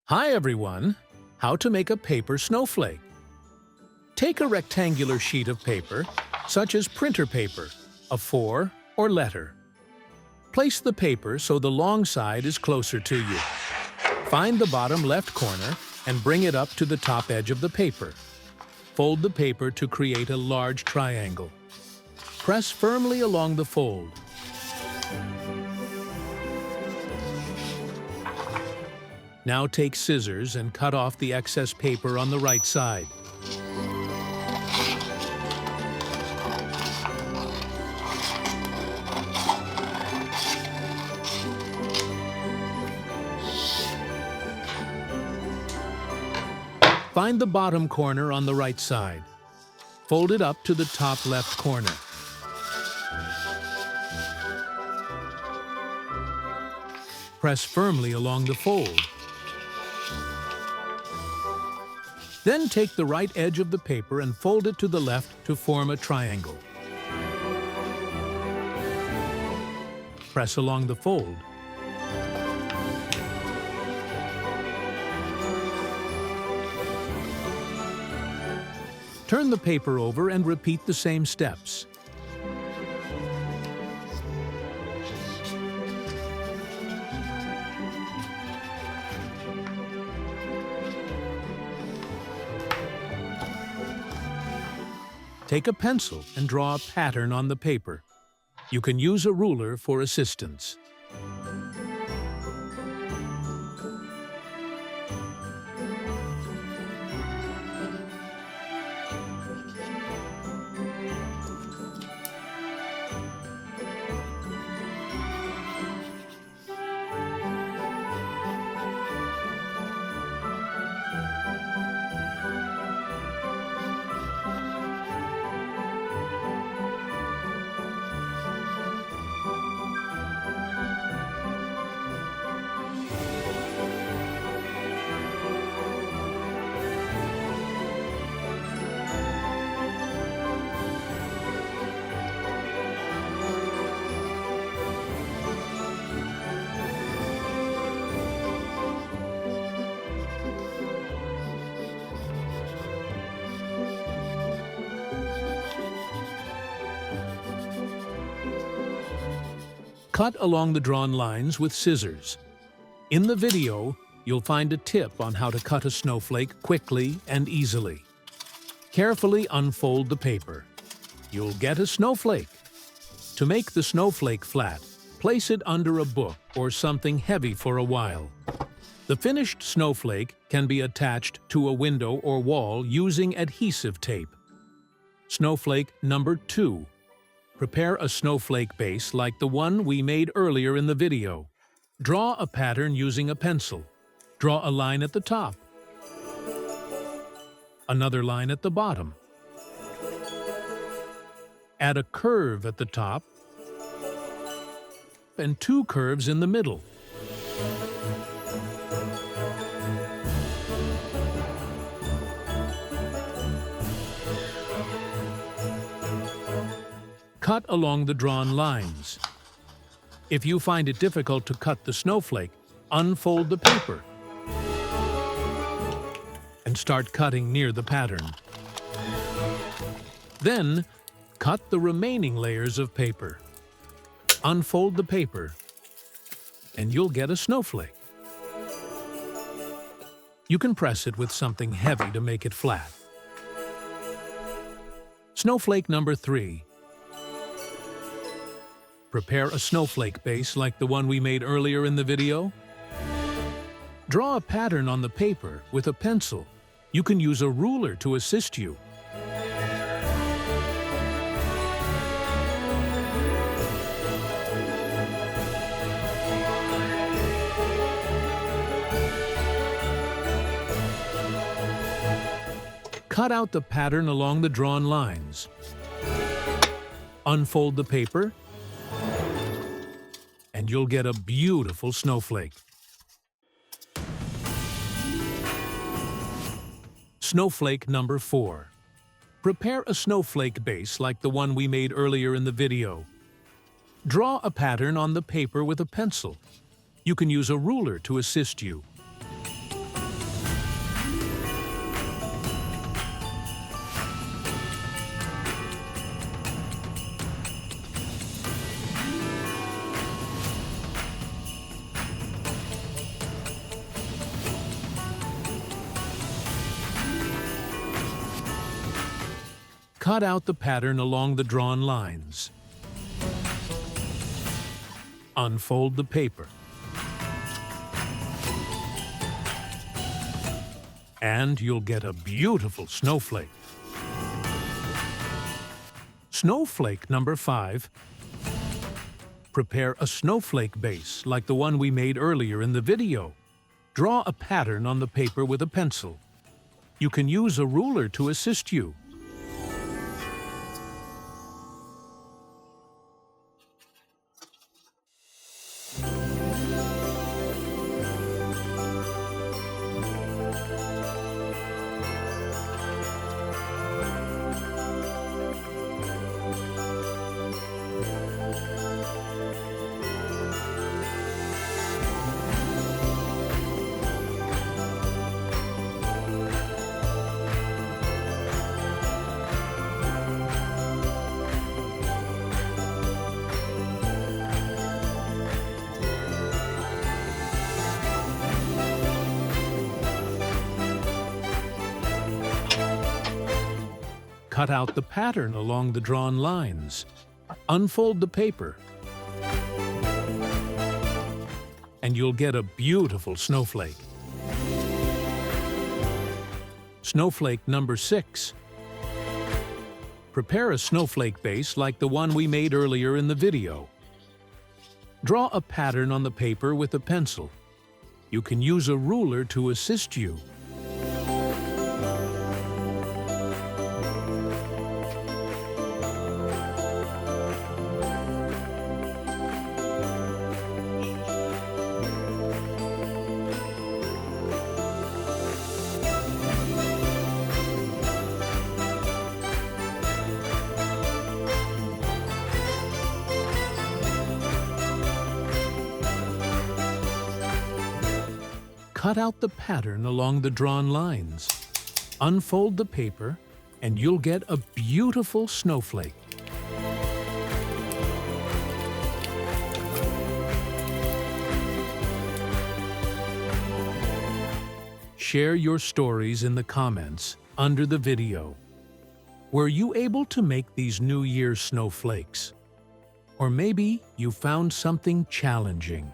Hi everyone! How to make a paper snowflake. Take a rectangular sheet of paper, such as printer paper, A4 or letter. Place the paper so the long side is closer to you. Find the bottom left corner and bring it up to the top edge of the paper. Fold the paper to create a large triangle. Press firmly along the fold. Now take scissors and cut off the excess paper on the right side. Find the bottom corner on the right side. Fold it up to the top left corner. Press firmly along the fold. Then take the right edge of the paper and fold it to the left to form a triangle. Press along the fold. Turn the paper over and repeat the same steps. Take a pencil and draw a pattern on the paper. You can use a ruler for assistance. Cut along the drawn lines with scissors. In the video, you'll find a tip on how to cut a snowflake quickly and easily. Carefully unfold the paper. You'll get a snowflake. To make the snowflake flat, place it under a book or something heavy for a while. The finished snowflake can be attached to a window or wall using adhesive tape. Snowflake number 2. Prepare a snowflake base like the one we made earlier in the video. Draw a pattern using a pencil. Draw a line at the top. Another line at the bottom. Add a curve at the top and 2 curves in the middle. Cut along the drawn lines. If you find it difficult to cut the snowflake, unfold the paper and start cutting near the pattern. Then, cut the remaining layers of paper. Unfold the paper, and you'll get a snowflake. You can press it with something heavy to make it flat. Snowflake number 3. Prepare a snowflake base like the one we made earlier in the video. Draw a pattern on the paper with a pencil. You can use a ruler to assist you. Cut out the pattern along the drawn lines. Unfold the paper, and you'll get a beautiful snowflake. Snowflake number 4. Prepare a snowflake base like the one we made earlier in the video. Draw a pattern on the paper with a pencil. You can use a ruler to assist you. Cut out the pattern along the drawn lines. Unfold the paper. And you'll get a beautiful snowflake. Snowflake number 5. Prepare a snowflake base like the one we made earlier in the video. Draw a pattern on the paper with a pencil. You can use a ruler to assist you. Cut out the pattern along the drawn lines. Unfold the paper. And you'll get a beautiful snowflake. Snowflake number 6. Prepare a snowflake base like the one we made earlier in the video. Draw a pattern on the paper with a pencil. You can use a ruler to assist you. Cut out the pattern along the drawn lines. Unfold the paper, and you'll get a beautiful snowflake. Share your stories in the comments under the video. Were you able to make these New Year's snowflakes? Or maybe you found something challenging.